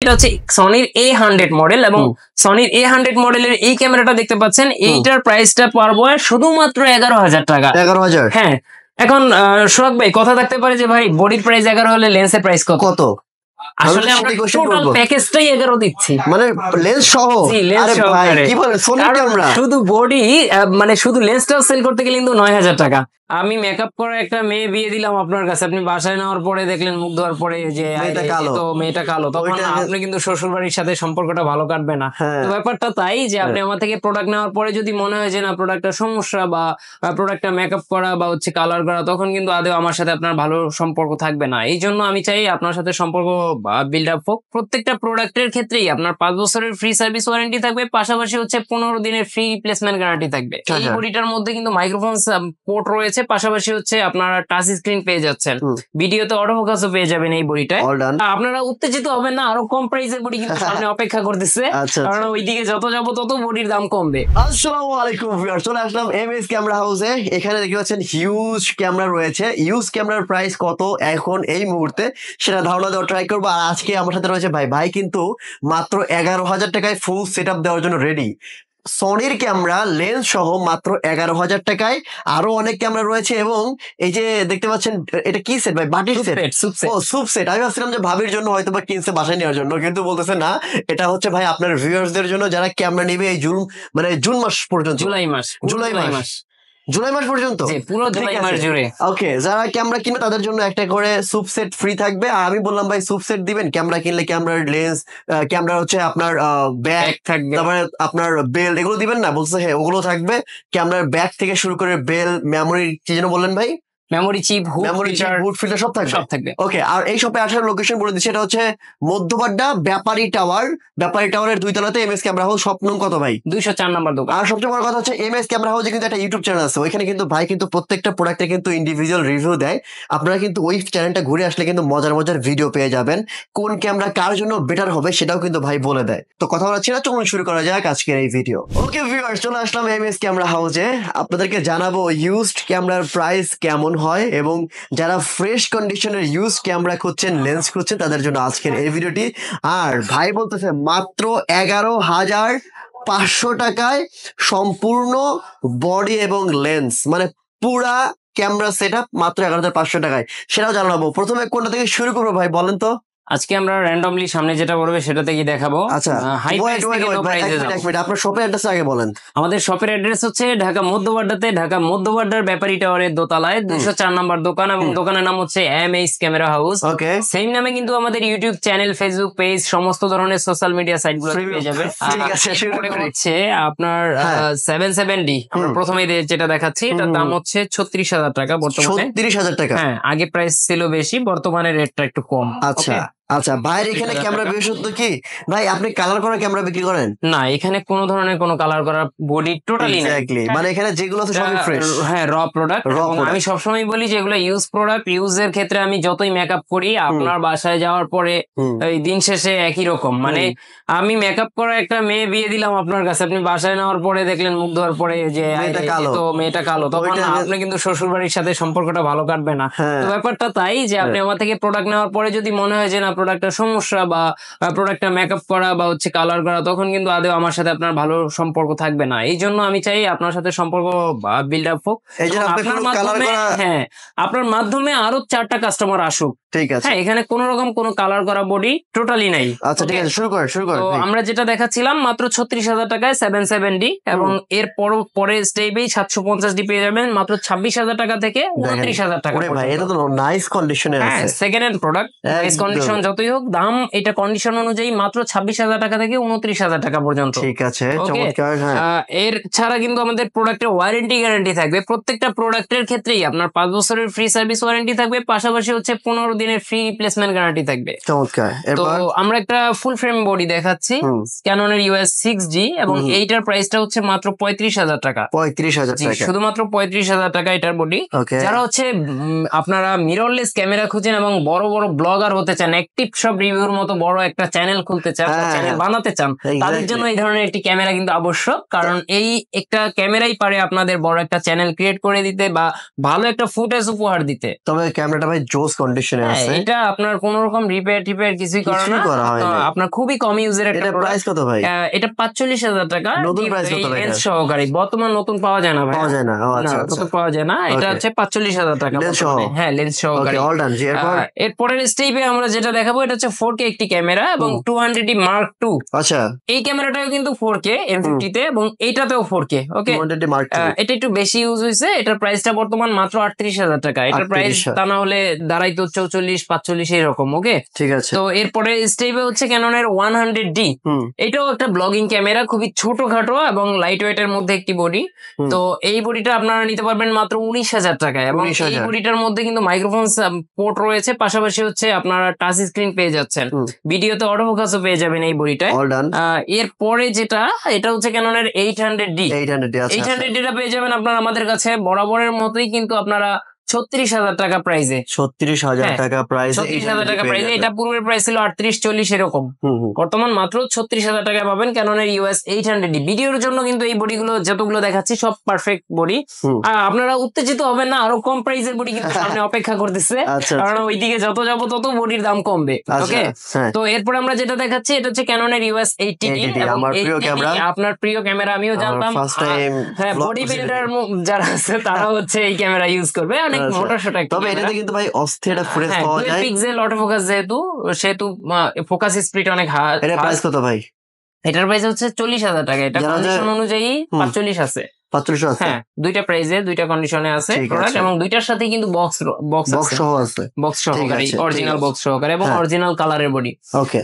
এটা হচ্ছে সনির A100 model এবং সনির A100 মডেলের এই ক্যামেরাটা দেখতে পাচ্ছেন, এইটার প্রাইসটা পারবো শুধুমাত্র 11,000 টাকা। 11,000? হ্যাঁ। এখন সোহাগ ভাই কথা থাকতে পারে যে ভাই বডির প্রাইস 11 হলে লেন্সের প্রাইস কত? আসলে আমরা টোটাল প্যাকেজটাই 11 দিচ্ছি, মানে লেন্স সহ। আরে ভাই কি বলেন, সোনি ক্যামেরা শুধু বডি মানে শুধু লেন্সটাও সেল করতে গেলে কিন্তু 9,000 টাকা। আমি মেকআপ করা একটা মেয়ে বিয়ে দিলাম আপনার কাছে, আপনি বাসায় নেওয়ার পরে দেখলেন মুখ ধোয়ার পরে যে মেয়েটা কালো, তখন আপনি কিন্তু শ্বশুর বাড়ির সাথে সম্পর্কটা ভালো কাটবে না। তো ব্যাপারটা তাই যে আপনি আমার থেকে প্রোডাক্ট নেওয়ার পরে যদি মনে হয় যে না প্রোডাক্টটা সমস্যা বা প্রোডাক্টটা মেকআপ করা বা হচ্ছে কালার করা, তখন কিন্তু আদৌ আমার সাথে আপনার ভালো সম্পর্ক থাকবে না। এই জন্য আমি চাই আপনার সাথে সম্পর্ক বিল্ড আপ হোক। প্রত্যেকটা প্রোডাক্টের ক্ষেত্রেই আপনার 5 বছরের ফ্রি সার্ভিস ওয়ারেন্টি থাকবে, পাশাপাশি হচ্ছে 15 দিনের ফ্রি রিপ্লেসমেন্ট গ্যারান্টি থাকবে। এই বডিটার মধ্যে কিন্তু মাইক্রোফোন পোর্ট রয়েছে, পাশাপাশি হচ্ছে আপনারা টাচ স্ক্রিন পেয়ে যাচ্ছেন, ভিডিওতে অটোফোকাসও পেয়ে যাবেন এই বডিটায়। আপনারা উত্তেজিত হবেন না, আরো কম প্রাইসের বডি কিন্তু সামনে অপেক্ষা করতেছে, কারণ ওইদিকে যত যাবো তত বডির দাম কমবে। আসসালামু আলাইকুম ভিউয়ার্স, চলে আসলাম এমএস ক্যামেরা হাউসে। এখানে দেখতে পাচ্ছেন হিউজ ক্যামেরা রয়েছে। হিউজ ক্যামেরার প্রাইস কত এখন এই মুহূর্তে সেটা ধারণা দেওয়ার ট্রাই করবো। আর আজকে আমার সাথে রয়েছে ভাই কিন্তু মাত্র 11,000 টাকায় ফুল সেট আপ দেওয়ার জন্য রেডি। সনির ক্যামেরা লেন্স সহ মাত্র 11,000 টাকায়। আরো অনেক ক্যামেরা রয়েছে এবং এই যে দেখতে পাচ্ছেন এটা কি সেট ভাই? বাটির সেট, সুপ সেট। আমি ভাবছিলাম যে ভাবির জন্য হয়তো বা কিনছে বাসায় নেওয়ার জন্য, কিন্তু বলতেছে না, এটা হচ্ছে ভাই আপনার ভিউয়ার্সদের জন্য যারা ক্যামেরা নেবে এই জুন মাস পর্যন্ত, জুলাই মাস পর্যন্ত, পুরো জুলাই মাস জুড়ে। ওকে, যারা ক্যামেরা কিনবে তাদের জন্য একটা করে সুপ সেট ফ্রি থাকবে। আর আমি বললাম ভাই সুপ সেট দিবেন, ক্যামেরা কিনলে ক্যামেরার লেন্স, ক্যামেরা হচ্ছে আপনার ব্যাগ থাকবে, তারপরে আপনার বেল, এগুলো দিবেন না? বলছে হ্যাঁ ওগুলো থাকবে। ক্যামেরার ব্যাগ থেকে শুরু করে বেল, মেমোরি, কি যেন বললেন ভাই? মেমোরি চিপ, হুড ফিল্টার সব থাকবে। ওকে, আর এই শপে আসার লোকেশন বলে দিচ্ছি, এটা হচ্ছে মধ্যবাড্ডা ব্যাপারী টাওয়ারের 2 তলাতে এমএস ক্যামেরা হাউস। শপ নং কত ভাই? 204 নাম্বার দোকান। আর সবচেয়ে বড় কথা হচ্ছে এমএস ক্যামেরা হাউসে কিন্তু একটা ইউটিউব চ্যানেল আছে, ওইখানে কিন্তু ভাই কিন্তু প্রত্যেকটা প্রোডাক্টের কিন্তু ইন্ডিভিজুয়াল রিভিউ দেয়। আপনারা কিন্তু ওই চ্যানেলটা ঘুরে আসলে কিন্তু মজার ভিডিও পেয়ে যাবেন, কোন ক্যামেরা কার জন্য বেটার হবে সেটাও কিন্তু ভাই বলে দেয়। তো কথা বলাচ্ছি না, চলুন শুরু করা যাক আজকের এই ভিডিও। ওকে ভিউয়ার্স, চলে আসলাম এমএস ক্যামেরা হাউসে। আপনাদেরকে জানাবো ইউজড ক্যামেরার প্রাইস কেমন হয় এবং যারা ফ্রেশ কন্ডিশনের ইউজ ক্যামেরা খুঁজছেন, লেন্স খুঁজছেন, তাদের জন্য আজকের এই ভিডিওটি। আর ভাই বলতেছে মাত্র 11,500 টাকায় সম্পূর্ণ বডি এবং লেন্স, মানে পুরা ক্যামেরা সেট আপ মাত্র 11,500 টাকায়, সেটাও জানাবো। প্রথমে কোনটা থেকে শুরু করবো ভাই বলেন তো? আজকে আমরা র্যান্ডমলি সামনে যেটা পড়বে সেটা থেকে দেখাবো। আচ্ছা, আপনার শপের অ্যাড্রেস আগে বলেন। আমাদের শপের অ্যাড্রেস হচ্ছে ঢাকা মধ্যবাড্ডার ব্যাপারী টাওয়ারের দোতলায় 204 নাম্বার দোকান, এবং দোকানের নাম হচ্ছে এমএস ক্যামেরা হাউস। ওকে, সেম নামে কিন্তু আমাদের ইউটিউব চ্যানেল, ফেসবুক পেজ, সমস্ত ধরনের সোশ্যাল মিডিয়া সাইট গুলো পেয়ে যাবে। ঠিক আছে, শুরু হচ্ছে আপনার 770D আমরা প্রথমে যেটা দেখাচ্ছি, এটার দাম হচ্ছে 36,000 টাকা বর্তমানে। 36,000 টাকা? হ্যাঁ, আগে প্রাইস ছিল বেশি, বর্তমানে রেটটা একটু কম। আচ্ছা ভাইয়ের এখানে ক্যামেরা বিশেষত্ব কি ভাই? আপনি কালার করা ক্যামেরা বিক্রি করেন? না, এখানে কোনো ধরনের কোনো কালার করা বডি টোটালি না। মানে এখানে যেগুলো আছে সবই ফ্রেশ। হ্যাঁ, র প্রোডাক্ট। আমি সবসময় বলি যে এগুলো ইউজ প্রোডাক্ট। ইউজের ক্ষেত্রে আমি যতই মেকআপ করি, আপনার বাসায় যাওয়ার পরে এই দিন শেষে একই রকম। মানে আমি মেকআপ করা একটা মেয়ে বিয়ে দিলাম আপনার কাছে, আপনি বাসায় নেওয়ার পরে দেখলেন মুখ ধোয়ার পরে যে মেয়েটা কালো, তখন আপনি কিন্তু শ্বশুর বাড়ির সাথে সম্পর্কটা ভালো কাটবে না। তো ব্যাপারটা তাই যে আপনি আমার থেকে প্রোডাক্ট নেওয়ার পরে যদি মনে হয় যে না প্রোডাক্টটা সমস্যা বা প্রোডাক্টটা মেকআপ করা বা হচ্ছে কালার করা, তখন কিন্তু আদৌ আমার সাথে আপনার ভালো সম্পর্ক থাকবে না। এই জন্য আমি চাই আপনার সাথে সম্পর্ক বিল্ড আপ হোক, আপনার মাধ্যমে আরো 4টা কাস্টমার আসুক। ঠিক আছে, হ্যাঁ, এখানে কোন রকম কোনো কালার করা বডি টোটালি নাই। আচ্ছা ঠিক আছে, শুরু কর। তো আমরা যেটা দেখাচ্ছিলাম মাত্র 36,000 টাকায় 770D, এবং এর পরের স্টেপে 750D পেয়ে যাবেন মাত্র 26,000 টাকা থেকে 29,000 টাকা। ভাই এটা তো নাইস কন্ডিশনে আছে, second hand product. Nice condition যতই হোক, দাম এটা কন্ডিশন অনুযায়ী মাত্র 26,000 টাকা থেকে 29,000 টাকা পর্যন্ত। ঠিক আছে, চমৎকার। এর ছাড়া কিন্তু আমাদের প্রোডাক্টের ওয়ারেন্টি গ্যারান্টি থাকবে। প্রত্যেকটা প্রোডাক্টের ক্ষেত্রেই আপনার 5 বছরের ফ্রি সার্ভিস ওয়ারেন্টি থাকবে, পাশাপাশি হচ্ছে 15 দিনের ফ্রি রিপ্লেসমেন্ট গ্যারান্টি থাকবে। চমৎকার। তো আমরা একটা ফুল ফ্রেম বডি দেখাচ্ছি, ক্যাননের EOS 6G, এবং এইটার প্রাইসটা হচ্ছে মাত্র 35,000 টাকা। 35,000 টাকা, শুধুমাত্র 35,000 টাকা এটার বডি। যারা হচ্ছে আপনারা মিররলেস ক্যামেরা খুঁজেন এবং বড় বড় ব্লগার হতে চান, অ্যাক্টিভ সব রিভিউর মতো বড় একটা চ্যানেল খুলতে চান, চ্যানেল বানাতে চান, তাদের জন্য এই ধরনের একটি ক্যামেরা কিন্তু আবশ্যক। কারণ এই একটা ক্যামেরাই পারে আপনাদের বড় একটা চ্যানেল ক্রিয়েট করে দিতে বা ভালো একটা ফুটেজ উপহার দিতে। তবে ক্যামেরাটা ভাই জোস কন্ডিশনে আছে। এটা আপনার কোনো রকম রিপেয়ার টিপেয়ার কিছুই করা কিছুই না, করা হয় নাই। আপনার খুবই কম ইউজের একটা এটা প্রাইস কত ভাই? এটা 45,000 টাকা। নতুন প্রাইস কত ভাই? লেন্স সহকারে বর্তমান নতুন পাওয়া যায় না ভাই, পাওয়া যায় না। ও না আচ্ছা আচ্ছা, নতুন পাওয়া যায় না। এটা Okay. হচ্ছে 45,000 টাকা লেন্স সহ? বর্তমানে। হ্যাঁ লেন্স ওকে, সহকারে। All done. এরপর এরপরের স্টেপে আমরা যেটা দেখাবো এটা হচ্ছে 4K একটি ক্যামেরা এবং 200D Mark II। আচ্ছা, এই ক্যামেরাটাও কিন্তু 4K M50 তে এবং এইটাতেও 4K। ওকে, 200 মার্ক II। এটা একটু বেশি ইউজ হয়েছে। এটার প্রাইসটা বর্তমান মাত্র 38,000 টাকা। এটার প্রাইস 38,000 তা না হলে দাঁড়াইতো 44-45 এরকম। ওকে, ঠিক আছে। তো এরপরে স্টেপে হচ্ছে ক্যাননের 100D। হুম, এটাও একটা ব্লগিং ক্যামেরা, খুবই ছোটখাটো এবং লাইট ওয়েট এর মধ্যে একটি বডি। হুম। তো এই বডিটা আপনারা নিতে পারবেন মাত্র 19,000 টাকায় এবং 19,000 এই বডিটার মধ্যে কিন্তু মাইক্রোফোন পোর্ট রয়েছে, পাশাপাশি হচ্ছে আপনারা টাচ স্ক্রিন পেয়ে যাচ্ছেন, হুম। ভিডিওতে অটোফোকাসও পেয়ে যাবেন এই বডিটায়। All done. এরপরে যেটা এটা হচ্ছে ক্যাননের 800D। 800 আচ্ছা, 800D টা পেয়ে যাবেন আপনারা আমাদের কাছে বরাবরের মতোই, কিন্তু আপনারা 36,000 টাকা প্রাইসে। 36,000 হ্যাঁ, টাকা প্রাইস। 36,000 টাকা প্রাইসে। এটা পূর্বের প্রাইস ছিল 38-40 এরকম, বর্তমান মাত্র 36,000 টাকা পাবেন ক্যাননের US 800D। ভিডিওর জন্য কিন্তু এই বডিগুলো যতগুলো দেখাচ্ছি সব পারফেক্ট বডি। আপনারা উত্তেজিত হবেন না, আরো কম প্রাইসের বডি কিন্তু সামনে অপেক্ষা করতেছে, আচ্ছা, কারণ ওইদিকে যত যাবো তত বডির দাম কমবে। ওকে, হ্যাঁ। তো এরপর আমরা যেটা দেখাচ্ছি এটা হচ্ছে ক্যাননের US 80D। 80D, আমার প্রিয় ক্যামেরা। আপনার প্রিয় ক্যামেরা, আমিও জানতাম। ফার্স্ট টাইম হ্যাঁ, বডি বিল্ডার যারা আছে তারা হচ্ছে এই ক্যামেরা ইউজ করবে, অনেক মোটা সোটা। তবে এটাতে কিন্তু ভাই অস্থির একটা ফুটেজ পাওয়া যায়। পিক্সেল অটোফোকাস সেহেতু ফোকাস স্পিড অনেক হাই। এটা প্রাইস কত ভাই? এটার প্রাইস হচ্ছে 40,000 টাকা। এটা কন্ডিশন অনুযায়ী 45 আছে। 45 আছে। হ্যাঁ, দুইটা প্রাইসে দুইটা কন্ডিশনে আছে ঠিক প্রোডাক্ট আছে। এবং দুইটার সাথে কিন্তু বক্স বক্স সহ আছে। বক্স সহকারে, আছে, অরিজিনাল ঠিক বক্স সহকারে এবং হ্যাঁ। অরিজিনাল কালারের বডি। ওকে,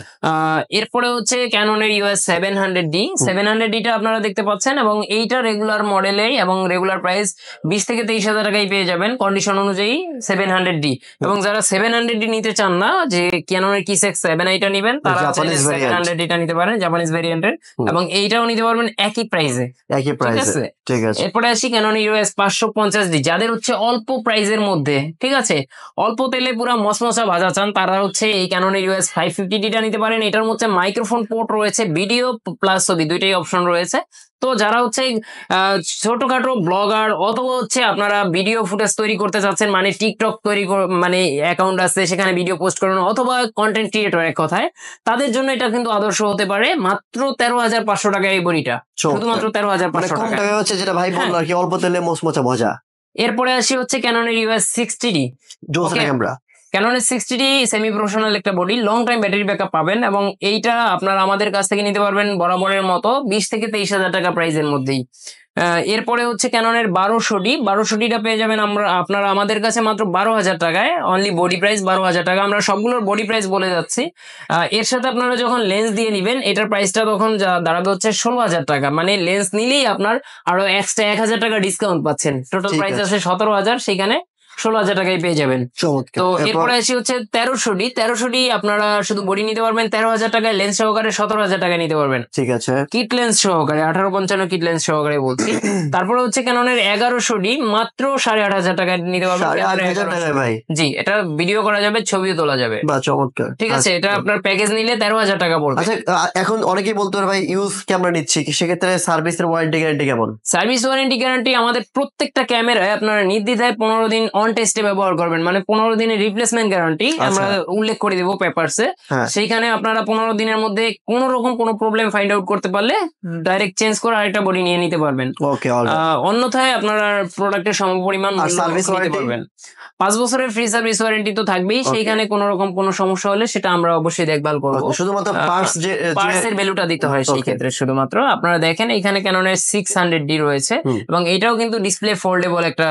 এরপরে হচ্ছে ক্যাননের US 700D। 700D টা আপনারা দেখতে পাচ্ছেন এবং এইটা রেগুলার মডেলেই এবং রেগুলার প্রাইস 20,000-23,000 টাকায় পেয়ে যাবেন কন্ডিশন অনুযায়ী 700D। এবং যারা 700D নিতে চান না, যে ক্যাননের কিসেক্স 7i টা নেবেন, তারা জাপানিজ ভেরিয়েন্ট 700D টা নিতে পারেন, জাপানিজ ভেরিয়েন্টের, এবং এইটাও নিতে পারবেন একই প্রাইসে। একই প্রাইসে, ঠিক আছে। এরপরে আসি ক্যানন US 550D। যাদের হচ্ছে অল্প প্রাইসের মধ্যে, ঠিক আছে, অল্প তেলে পুরা মশমশা ভাজা চান, তারা হচ্ছে এই ক্যানন US 550D টা নিতে পারেন। এটার মধ্যে মাইক্রোফোন পোর্ট রয়েছে, ভিডিও প্লাস ছবি দুইটাই অপশন রয়েছে। তো যারা হচ্ছে ছোটখাটো ব্লগার অথবা হচ্ছে আপনারা ভিডিও ফুটেজ তৈরি করতে চাচ্ছেন, মানে টিকটক মানে অ্যাকাউন্ট আছে সেখানে ভিডিও পোস্ট করেন, অথবা কন্টেন্ট ক্রিয়েটর এক কথায়, তাদের জন্য এটা কিন্তু আদর্শ হতে পারে। মাত্র 13,500 টাকা এই বড়িটা, শুধুমাত্র 13,500 কম টাকা। টাকা হচ্ছে, যেটা ভাই বললো আর কি, অল্প তেলে মচমচা মজা। এরপরে আসি হচ্ছে ক্যাননের US 60D। ক্যামেরা ক্যাননের 60D সেমি প্রফেশনাল একটা body, long time battery backup পাবেন এবং এইটা আপনারা আমাদের কাছ থেকে নিতে পারবেন বরাবরের মতো 20,000-23,000 টাকা প্রাইসের মধ্যেই। এরপরে হচ্ছে ক্যাননের 1200D। 1200Dটা পেয়ে যাবেন আপনারা আমাদের কাছে মাত্র 12,000 টাকায়। অনলি বডি প্রাইস 12,000 টাকা। আমরা সবগুলোর বডি প্রাইস বলে যাচ্ছি। এর সাথে আপনারা যখন লেন্স দিয়ে নিবেন, এটার প্রাইসটা তখন দাঁড়াবে হচ্ছে 16,000 টাকা। মানে লেন্স নিলেই আপনার আরো এক্সট্রা 1,000 টাকা ডিসকাউন্ট পাচ্ছেন। টোটাল প্রাইস আছে 17,000, সেখানে 16,000 টাকায় পেয়ে যাবেন। তো এরপরে আসি হচ্ছে 1300D। 1300D আপনারা শুধু বডি নিতে পারবেন 13,000 টাকায়, লেন্স সহকারে 17,000 টাকায় নিতে পারবেন। ঠিক আছে, কিট লেন্স সহকারে 1855 কিট লেন্স সহকারে বলছি। তারপরে হচ্ছে ক্যাননের 1100D, মাত্র 8,500 টাকায় নিতে পারবেন। 8,500 টাকায় ভাই? জি, এটা ভিডিও করা যাবে, ছবিও তোলা যাবে। বাহ, চমৎকার। ঠিক আছে, এটা আপনার প্যাকেজ নিলে 13,000 টাকা পড়বে। আচ্ছা, এখন অনেকেই বলতে পারে ভাই ইউজ ক্যামেরা নিচ্ছি, সেক্ষেত্রে সার্ভিসের ওয়ারেন্টি গ্যারান্টি কেমন? সার্ভিস ওয়ারেন্টি গ্যারান্টি আমাদের প্রত্যেকটা ক্যামেরায় আপনারা নির্দ্বিধায় 15 দিন অন টেস্টে ব্যবহার করবেন, মানে 15 দিনের রিপ্লেসমেন্ট গ্যারান্টি আমরা উল্লেখ করে দিব পেপারসে। সেইখানে আপনারা 15 দিনের মধ্যে কোন রকম কোনো প্রবলেম ফাইন্ড আউট করতে পারলে ডাইরেক্ট চেঞ্জ করে আরেকটা বডি নিয়ে নিতে পারবেন। অন্যথায় আপনারা প্রোডাক্টের সমপরিমাণ সার্ভিস নিতে পারবেন। 5 বছরের ফ্রি সার্ভিস ওয়ারেন্টি তো থাকবেই, সেইখানে কোন রকম কোনো সমস্যা হলে সেটা আমরা অবশ্যই দেখভাল করবো। শুধুমাত্র পার্টসের ভ্যালুটা দিতে হয় সেই ক্ষেত্রে শুধুমাত্র। আপনারা দেখেন এখানে ক্যাননের 600D রয়েছে এবং এইটাও কিন্তু ডিসপ্লে ফোল্ডেবল একটা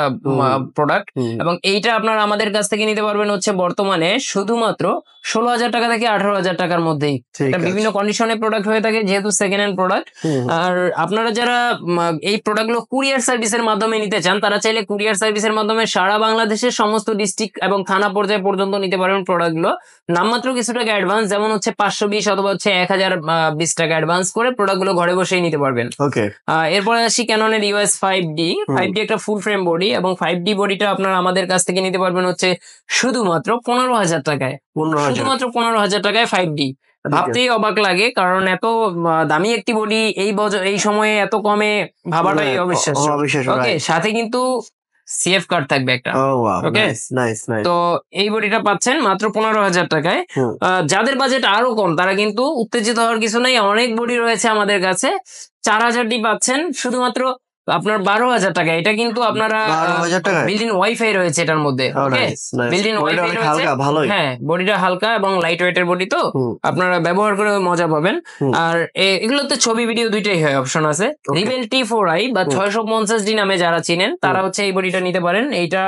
প্রোডাক্ট, এবং এইটা আপনারা আমাদের কাছ থেকে নিতে পারবেন হচ্ছে বর্তমানে শুধুমাত্র 16,000 টাকা থেকে 18,000 টাকার মধ্যেই। এটা বিভিন্ন কন্ডিশনে প্রোডাক্ট হয়ে থাকে, যেহেতু সেকেন্ড হ্যান্ড প্রোডাক্ট। আর আপনারা যারা এই প্রোডাক্টগুলো কুরিয়ার সার্ভিসের মাধ্যমে নিতে চান, তারা চাইলে কুরিয়ার সার্ভিসের মাধ্যমে সারা বাংলাদেশের সমস্ত ডিস্ট্রিক্ট এবং থানা পর্যায়ে পর্যন্ত নিতে পারবেন প্রোডাক্টগুলো। নামমাত্র কিছু টাকা অ্যাডভান্স, যেমন হচ্ছে 520 অথবা হচ্ছে 1,020 টাকা অ্যাডভান্স করে প্রোডাক্টগুলো ঘরে বসেই নিতে পারবেন। এরপরে আসি ক্যাননের US 5D। 5D একটা ফুল ফ্রেম বডি, এবং 5D বডিটা আপনারা আমাদের কাছ থেকে নিতে পারবেন হচ্ছে শুধুমাত্র 15,000 টাকায়। শুধুমাত্র 15,000 টাকায় 5D। ভাবতেই অবাক লাগে, কারণ এত দামি একটি বডি এই সময়ে এত কমে ভাবাটাই অবিশ্বাস্য। ওকে, সাথে কিন্তু সিএফ কার্ড থাকবে একটা। ও ওয়াও, ওকে, নাইস নাইস নাইস। তো এই বডিটা পাচ্ছেন মাত্র 15,000 টাকায়। যাদের বাজেট আরো কম তারা কিন্তু উত্তেজিত হওয়ার কিছু নাই, অনেক বডি রয়েছে আমাদের কাছে। 4,000 পাচ্ছেন শুধুমাত্র আপনার 12,000 টাকা। এটা কিন্তু আপনারা 12,000 টাকায় বিল্ট ইন ওয়াইফাই রয়েছে এটার মধ্যে। ওকে, বিল্ট ইন ওয়াইফাই রয়েছে, হালকা ভালোই। হ্যাঁ বডিটা হালকা এবং লাইট ওয়েটের বডি, তো আপনারা ব্যবহার করে মজা পাবেন। আর এগুলোতে ছবি ভিডিও দুইটাই হয়, অপশন আছে। রিবেল T4i বা 650D নামে যারা চিনেন তারা হচ্ছে এই বডিটা নিতে পারেন। এইটা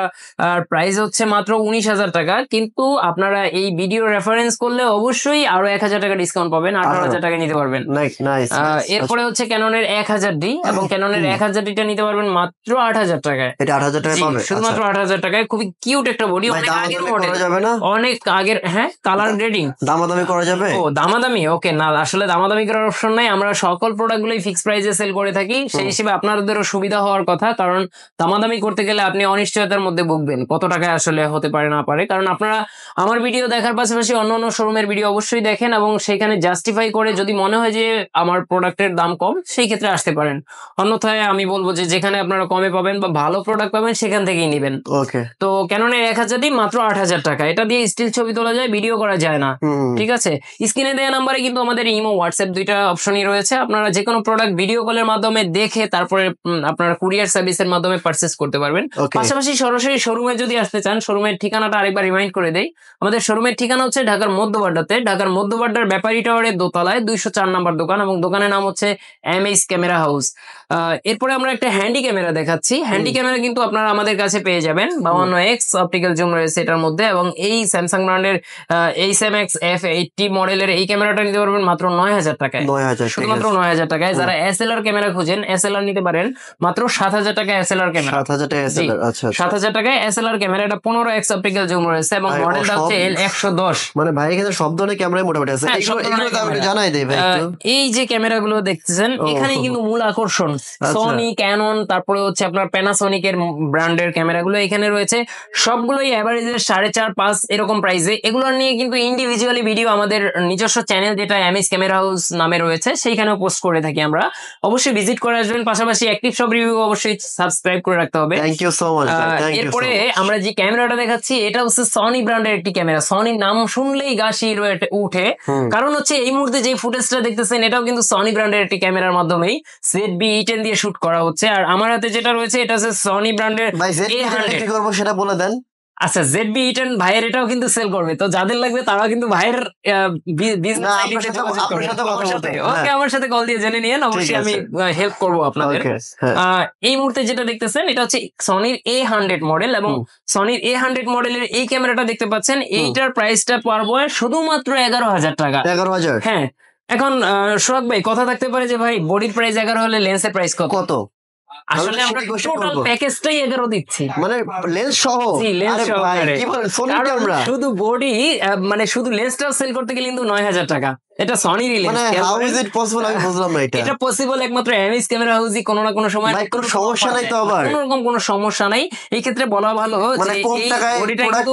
প্রাইস হচ্ছে মাত্র 19,000 টাকা, কিন্তু আপনারা এই ভিডিও রেফারেন্স করলে অবশ্যই আরো 1,000 টাকা ডিসকাউন্ট পাবেন, 18,000 টাকা নিতে পারবেন। এরপরে হচ্ছে ক্যাননের 1000D এবং ক্যাননের 1000D টা নিতে পারবেন মাত্র 8,000 টাকায়। এটা 8,000 টাকায় পাবে, শুধুমাত্র 8,000 টাকায়। খুবই কিউট একটা বডি, অনেক আগের মডেল, অনেক আগের। হ্যাঁ, কালার গ্রেডিং দামাদামি করা যাবে? ও দামাদামি, ওকে না, আসলে দামাদামি করার অপশন নাই। আমরা সকল প্রোডাক্ট গুলোই ফিক্স প্রাইসে সেল করে থাকি, সেই হিসেবে আপনাদেরও সুবিধা হওয়ার কথা। কারণ দামাদামি করতে গেলে আপনি অনিশ্চয়তার মধ্যে ভুগবেন কত টাকায় আসলে হতে পারে না পারে। কারণ আপনারা আমার ভিডিও দেখার পাশাপাশি অন্য অন্য শোরুমের ভিডিও অবশ্যই দেখেন এবং সেখানে জাস্টিফাই করে যদি মনে হয় যে আমার প্রোডাক্টের দাম কম, সেই ক্ষেত্রে আসতে পারেন। অন্যথায় আমি বলবো যে যেখানে আপনারা কমে পাবেন বা ভালো প্রোডাক্ট পাবেন সেখান থেকেই নেবেন। ওকে, তো ক্যাননের 1000D মাত্র 8,000 টাকা। এটা দিয়ে স্টিল ছবি তোলা যায়, ভিডিও করা যায় না। ঠিক আছে, স্ক্রিনে দেওয়া নাম্বারে কিন্তু আমাদের ইমো হোয়াটসঅ্যাপ দুইটা অপশনই রয়েছে। আপনারা যে কোনো প্রোডাক্ট ভিডিও কলের মাধ্যমে দেখে তারপরে আপনারা কুরিয়ার সার্ভিসের মাধ্যমে পারচেজ করতে পারবেন। পাশাপাশি সরাসরি শোরুমে যদি আসতে চান, শোরুমের ঠিকানাটা আরেকবার রিমাইন্ড করে দেই। আমাদের শোরুমের ঠিকানা হচ্ছে ঢাকার মধ্যবাড্ডাতে, ঢাকার মধ্যবাড্ডার ব্যাপারী টাওয়ারের দোতলায় 204 নাম্বার দোকান, এবং দোকানের নাম হচ্ছে এমএস ক্যামেরা হাউস। এরপরে আমরা একটা হ্যান্ডি ক্যামেরা দেখাচ্ছি। হ্যান্ডি ক্যামেরা কিন্তু আপনারা আমাদের কাছে পেয়ে যাবেন। 52x অপটিক্যাল জুম রয়েছে এটার মধ্যে, এবং এই স্যামসাং ব্র্যান্ডের HMX F80 মডেলের এই ক্যামেরাটা নিতে পারবেন মাত্র 9,000 টাকায়, শুধুমাত্র 9,000 টাকায়। যারা SLR ক্যামেরা খুঁজেন, SLR নিতে পারেন মাত্র 7,000 টাকায়। SLR ক্যামেরা 7,000 টাকায়, 7,000 টাকায় SLR ক্যামেরা। এটা 15x অপটিক্যাল জুম রয়েছে এবং মডেলটা হচ্ছে L110। মানে ভাই এখানে সব ধরনের ক্যামেরাই মোটামুটি আছে। এগুলো তো আমি জানাই দেই ভাই একটু। এই যে ক্যামেরাগুলো দেখতেছেন, এখানে কিন্তু মূল আকর্ষণ সনি, ক্যানন, তারপরে হচ্ছে আপনার প্যানাসোনিক এর ব্র্যান্ডের ক্যামেরাগুলো এখানে রয়েছে। সবগুলোই এভারেজের 4.5-5 এরকম প্রাইসে। এগুলো নিয়ে কিন্তু ইন্ডিভিজুয়ালি ভিডিও আমাদের নিজস্ব চ্যানেল যেটা এমএস ক্যামেরা হাউস নামে রয়েছে সেইখানেও পোস্ট করে থাকি আমরা। অবশ্যই ভিজিট করে আসবেন। পাশাপাশি অ্যাক্টিভ সব রিভিউ অবশ্যই সাবস্ক্রাইব করে রাখতে হবে। Thank you so much. এরপরে আমরা যে ক্যামেরাটা দেখাচ্ছি এটা হচ্ছে সনি ব্র্যান্ডের একটি ক্যামেরা। সনির নাম শুনলেই গা শির উঠে, কারণ হচ্ছে এই মুহূর্তে যে ফুটেজটা দেখতেছেন এটাও কিন্তু সনি ব্র্যান্ডের একটি ক্যামেরার মাধ্যমেই ZB-E10 দিয়ে শুট করা হচ্ছে। আর আমার হাতে যেটা রয়েছে এটা হচ্ছে সনি ব্র্যান্ডের A100। কি করব সেটা বলে দেন। আচ্ছা, ZB-E10 ভাইয়ের এটাও কিন্তু সেল করবে, তো যাদের লাগবে তারা কিন্তু ভাইয়ের বিজনেস আইডিতে যোগাযোগ করবে। ওকে, আমার সাথে কল দিয়ে জেনে নিয়েন, অবশ্যই আমি হেল্প করব আপনাদের। এই মুহূর্তে যেটা দেখতেছেন এটা হচ্ছে সনির A100 মডেল, এবং সনির A100 মডেলের এই ক্যামেরাটা দেখতে পাচ্ছেন, এইটার প্রাইসটা পড়বে শুধুমাত্র 11,000 টাকা। 11,000? হ্যাঁ। এখন সোহাগ ভাই কথা থাকতে পারে যে ভাই বডির প্রাইস 11 হলে লেন্সের প্রাইস কত? আসলে আমরা টোটাল প্যাকেজটাই 11 দিচ্ছি, মানে লেন্স সহ। আরে ভাই কি বলেন, সনি ক্যামেরা শুধু বডি, মানে শুধু লেন্সটা সেল করতে গেলে কিন্তু 9,000 টাকা। এটা সনি রিলিজ, মানে হাউ ইজ ইট পসিবল আমি বুঝলাম না। এটা পসিবল একমাত্র এমএস ক্যামেরা হাউসই কোনো না কোনো সময়। ভাই কোনো সমস্যা নাই তো? আবার কোনো রকম কোনো সমস্যা নাই। এই ক্ষেত্রে বলা ভালো যে এই বডিটা কিন্তু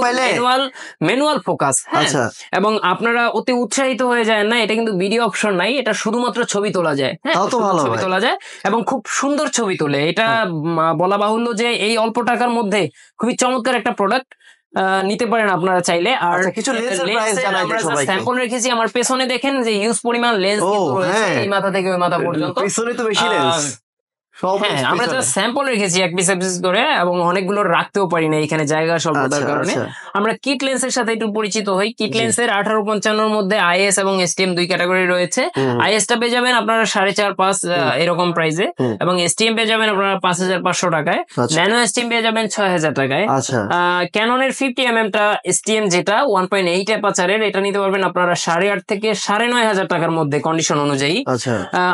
ম্যানুয়াল ফোকাস। আচ্ছা, এবং আপনারা অতি উৎসাহিত হয়ে যায় না, এটা কিন্তু ভিডিও অপশন নাই, এটা শুধুমাত্র ছবি তোলা যায়। হ্যাঁ, ছবি তোলা যায় এবং খুব সুন্দর ছবি তোলে। এটা বলা বাহুল্য যে এই অল্প টাকার মধ্যে খুবই চমৎকার একটা প্রোডাক্ট নিতে পারেন আপনারা চাইলে। আর কিছু স্যাম্পল রেখেছি আমার পেছনে, দেখেন যে ইউজ পরিমাণ লেন্স এই মাথা থেকে ওই মাথা পর্যন্ত। পেছনে তো বেশি লেন্স। হ্যাঁ, আমরা যা স্যাম্পল রেখেছি এক পিস করে, এবং অনেকগুলো রাখতেও পারি না এখানে জায়গা স্বল্পতার কারণে। আমরা কিট লেন্সের সাথে একটু পরিচিত হই। কিট লেন্সের 1855 মধ্যে IS এবং STM দুই ক্যাটাগরি রয়েছে। IS টা পেয়ে যাবেন আপনারা 4.5-5 এরকম প্রাইসে, এবং STM পেয়ে যাবেন আপনারা 5,500 টাকায়। ন্যানো STM পেয়ে যাবেন 6,000 টাকায়। ক্যাননের 50mm টা STM যেটা 1.8 অ্যাপাচারের, এটা নিতে পারবেন আপনারা 8,500 থেকে 9,500 টাকার মধ্যে কন্ডিশন অনুযায়ী।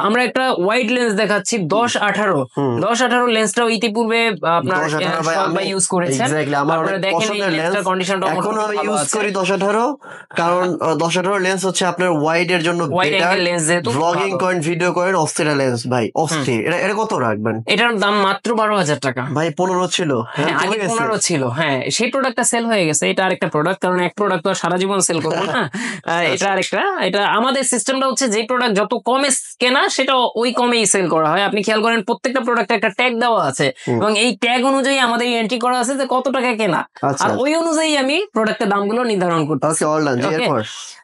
আমরা একটা ওয়াইড লেন্স দেখাচ্ছি 10-18। 10-18 লেন্সটাও ইতিপূর্বে আপনার সবাই ইউজ করেছেন। আপনারা দেখেন এই লেন্সটার কন্ডিশনটা এখন আমি ইউজ করি 10-18, কারণ 10-18 লেন্স হচ্ছে আপনার ওয়াইড এর জন্য বেটার। ব্লগিং করেন, ভিডিও করেন, অস্থির লেন্স ভাই, অস্থির। এটা কত রাখবেন? এটার দাম মাত্র 12,000 টাকা। ভাই 15 ছিল, হ্যাঁ আগে 15 ছিল। হ্যাঁ, সেই প্রোডাক্টটা সেল হয়ে গেছে। এটা আরেকটা প্রোডাক্ট, কারণ এক প্রোডাক্ট তো সারা জীবন সেল করবো না। এটা আরেকটা। এটা আমাদের সিস্টেমটা হচ্ছে যে প্রোডাক্ট যত কমে কেনা সেটা ওই কমেই সেল করা হয়। আপনি খেয়াল করেন প্রত্যেকটা প্রোডাক্টে একটা ট্যাগ দেওয়া আছে এবং এই ট্যাগ অনুযায়ী আমাদের এন্ট্রি করা আছে যে কত টাকা কেনা, আর ওই অনুযায়ী আমি প্রোডাক্টের দামগুলো নির্ধারণ করতেছি।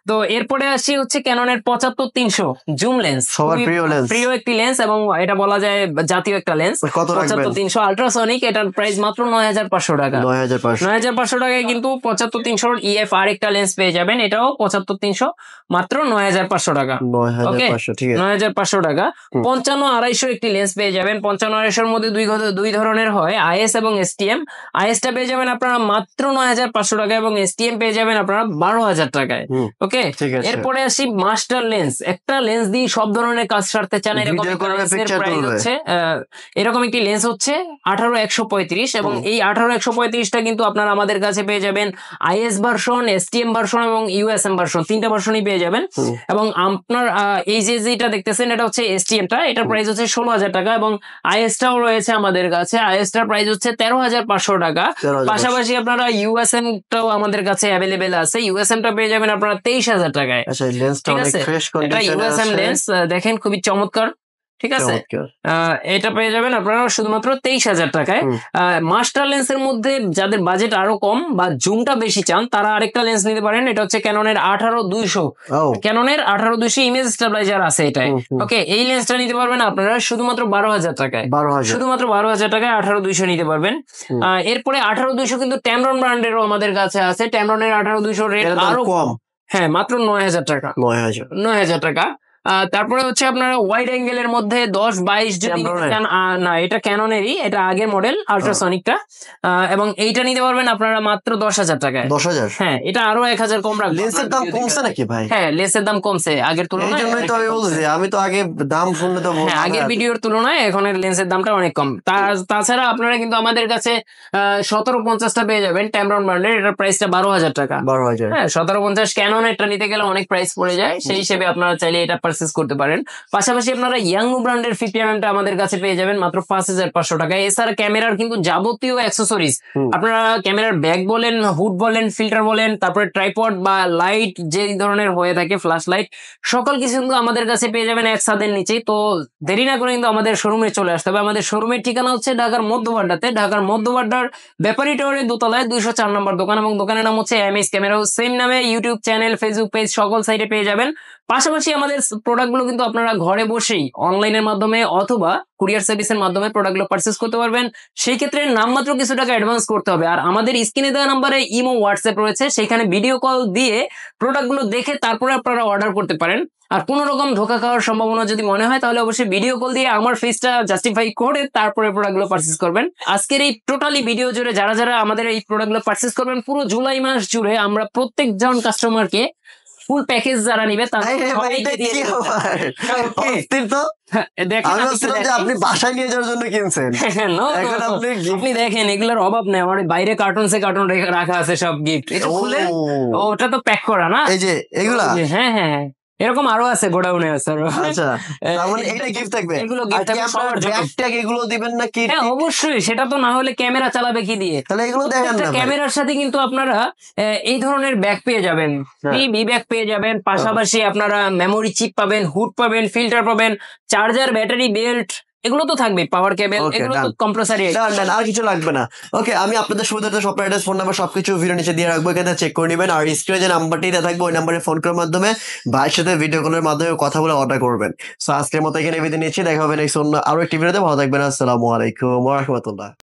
তো এরপরে আসি হচ্ছে ক্যাননের 75-300 জুম লেন্স, সবার প্রিয় একটি লেন্স এবং এটা বলা যায় জাতীয় একটা লেন্স। 75-300 আল্ট্রাসনিক, এটার প্রাইস মাত্র 9,500 টাকা। 9,500 টাকায় কিন্তু 75-300 EF আর একটা লেন্স পেয়ে যাবেন, এটাও 75-300 মাত্র 9,500 টাকা। ওকে, 9,500 টাকা। 55-250 একটি লেন্স পেয়ে যাবেন। 55-250 মধ্যে দুই ধরনের হয়, IS এবং STM। IS টা পেয়ে যাবেন আপনারা মাত্র 9,500 টাকা এবং STM পেয়ে যাবেন আপনারা 12,000 টাকায়। ওকে, এরপরে আসি মাস্টার লেন্স। একটা লেন্স দিয়ে সব ধরনের কাজ সারতে চান এরকম একটি লেন্স হচ্ছে 18-135 এবং এই 18-135টা কিন্তু আপনারা আমাদের কাছে পেয়ে যাবেন IS ভার্সন, STM ভার্সন এবং USM ভার্সন, তিনটা ভার্সনই পেয়ে যাবেন। এবং আপনার এই যেটা দেখতেছেন এটা হচ্ছে STM টা, এটার প্রাইস হচ্ছে 16,000 টাকা এবং IS টাও রয়েছে আমাদের কাছে, IS টার প্রাইস হচ্ছে 13,500 টাকা। পাশাপাশি আপনারা USM টাও আমাদের কাছে অ্যাভেলেবেল আছে, USM টা পেয়ে যাবেন আপনারা 23,000 টাকায়। ঠিক আছে, এটা USM লেন্স, দেখেন খুবই চমৎকার। ঠিক আছে, এটা পেয়ে যাবেন আপনারা শুধুমাত্র 23,000 টাকায়। মাস্টার লেন্সের মধ্যে যাদের বাজেট আরো কম বা জুমটা বেশি চান তারা আরেকটা লেন্স নিতে পারেন, এটা হচ্ছে ক্যাননের 18-200। ক্যাননের 18-200 ইমেজ স্টেবিলাইজার আছে এটাই। ওকে, এই লেন্সটা নিতে পারবেন আপনারা শুধুমাত্র 12,000 টাকায়। শুধুমাত্র 12,000 টাকায় 18-200 নিতে পারবেন। এরপরে 18-200 কিন্তু ট্যামরন ব্র্যান্ডেরও আমাদের কাছে আছে। ট্যামরনের 18-200 রেট আরো কম, হ্যাঁ মাত্র 9,000 টাকা। 9,000 টাকা। তারপরে হচ্ছে আপনারা ওয়াইড অ্যাঙ্গেলের মধ্যে 10-22 যদি না, এটা ক্যাননেরই, এটা আগের মডেল আল্ট্রাসনিকটা, এবং এইটা নিতে পারবেন আপনারা মাত্র 10,000 টাকায়। 10,000? হ্যাঁ, এটা আরো 1,000 কম রাখবেন। লেন্সের দাম কমছে নাকি ভাই? হ্যাঁ, লেন্সের দাম কমছে আগের তুলনায়। এইজন্যই তো আমি বলছি, আমি তো আগে দাম শুনলে তো হ্যাঁ, আগের ভিডিওর তুলনায় এখন লেন্সের দামটা অনেক কম। তাছাড়া আপনারা কিন্তু আমাদের কাছে 1750টা পেয়ে যাবেন ট্যামরন ব্র্যান্ডের, এটার প্রাইসটা 12,000 টাকা। 12,000? হ্যাঁ, 1750 ক্যাননেরটা নিতে গেলে অনেক প্রাইস পড়ে যায়, সেই হিসেবে আপনারা চাইলে এটা পারচেজ করতে পারেন। পাশাপাশি আপনারা ইয়াংনু ব্র্যান্ডের 50mm টা আমাদের কাছে পেয়ে যাবেন মাত্র 5,500 টাকা। এছাড়া ক্যামেরার কিন্তু যাবতীয় অ্যাক্সেসরিজ, আপনারা ক্যামেরার ব্যাগ বলেন, হুড বলেন, ফিল্টার বলেন, তারপরে ট্রাইপড বা লাইট যে ধরনের হয়ে থাকে, ফ্ল্যাশ লাইট, সকল কিছু কিন্তু আমাদের কাছে পেয়ে যাবেন এক ছাদের নিচেই। তো দেরি না করে কিন্তু আমাদের শোরুমে চলে আসতে হবে। আমাদের শোরুমের ঠিকানা হচ্ছে ঢাকার মধ্যবাড্ডাতে, ঢাকার মধ্যবাড্ডার ব্যাপারী টাওয়ারের দোতলায় 204 নম্বর দোকান, এবং দোকানের নাম হচ্ছে MH ক্যামেরা। সেম নামে ইউটিউব চ্যানেল, ফেসবুক পেজ সকল সাইটে পেয়ে যাবেন। পাশাপাশি আমাদের প্রোডাক্টগুলো কিন্তু আপনারা ঘরে বসেই অনলাইনের মাধ্যমে অথবা কুরিয়ার সার্ভিসের মাধ্যমে প্রোডাক্টগুলো পারচেজ করতে পারবেন। সেই ক্ষেত্রে নামমাত্র কিছু টাকা অ্যাডভান্স করতে হবে। আর আমাদের স্ক্রিনে দেওয়া নাম্বারে ইমো, হোয়াটসঅ্যাপ রয়েছে, সেখানে ভিডিও কল দিয়ে প্রোডাক্টগুলো দেখে তারপরে আপনারা অর্ডার করতে পারেন। আর কোন রকম ধোকা খাওয়ার সম্ভাবনা যদি মনে হয় তাহলে অবশ্যই ভিডিও কল দিয়ে আমার ফেসটা জাস্টিফাই করে তারপরে প্রোডাক্টগুলো পারচেজ করবেন। আজকের এই টোটালি ভিডিও জুড়ে যারা যারা আমাদের এই প্রোডাক্টগুলো পারচেজ করবেন, পুরো জুলাই মাস জুড়ে আমরা প্রত্যেকজন কাস্টমারকে ফুল প্যাকেজ যারা নিবে আপনি বাসায় নিয়ে যাওয়ার জন্য কিনছেন। আপনি দেখেন এগুলোর অভাব নেই, আমার বাইরে কার্টুন রাখা আছে সব গিফট। ওটা তো প্যাক করা না, এই যে এগুলা। হ্যাঁ হ্যাঁ, এরকম আরো আছে, গোডাউনে আছে। আচ্ছা, এটা গিফট থাকবে, এগুলো গিফট থাকবে সবার জন্য। ব্যাগ এগুলো দিবেন না কি? হ্যাঁ অবশ্যই, সেটা তো না হলে ক্যামেরা চালাবে কি দিয়ে? তাহলে এগুলো দেখেন না, ক্যামেরার সাথে কিন্তু আপনারা এই ধরনের ব্যাগ পেয়ে যাবেন, বি ব্যাগ পেয়ে যাবেন। পাশাপাশি আপনারা মেমোরি চিপ পাবেন, হুড পাবেন, ফিল্টার পাবেন, চার্জার, ব্যাটারি, বেল্ট, এগুলো তো থাকবে, পাওয়ার কেবল, এগুলো তো কম্প্রেসারি। আর কিছু লাগবে না। ওকে, আমি আপনাদের সুবিধার্থে সব অ্যাড্রেস, ফোন নাম্বার সবকিছু ভিডিও নিচে দিয়ে রাখবো, এখানে চেক করে নেবেন। আর স্ক্রিনে যে নাম্বারটি থাকবে ওই নাম্বারে ফোন করার মাধ্যমে ভাইয়ের সাথে ভিডিও কলের মাধ্যমে কথা বলে অর্ডার করবেন। সো আজকের মতো এখানে বিদায় নিচ্ছি, দেখা হবে নেক্সট অন্য আরো একটি ভিডিওতে। ভালো থাকবেন, আসসালামু আলাইকুম ওয়া রাহমাতুল্লাহ।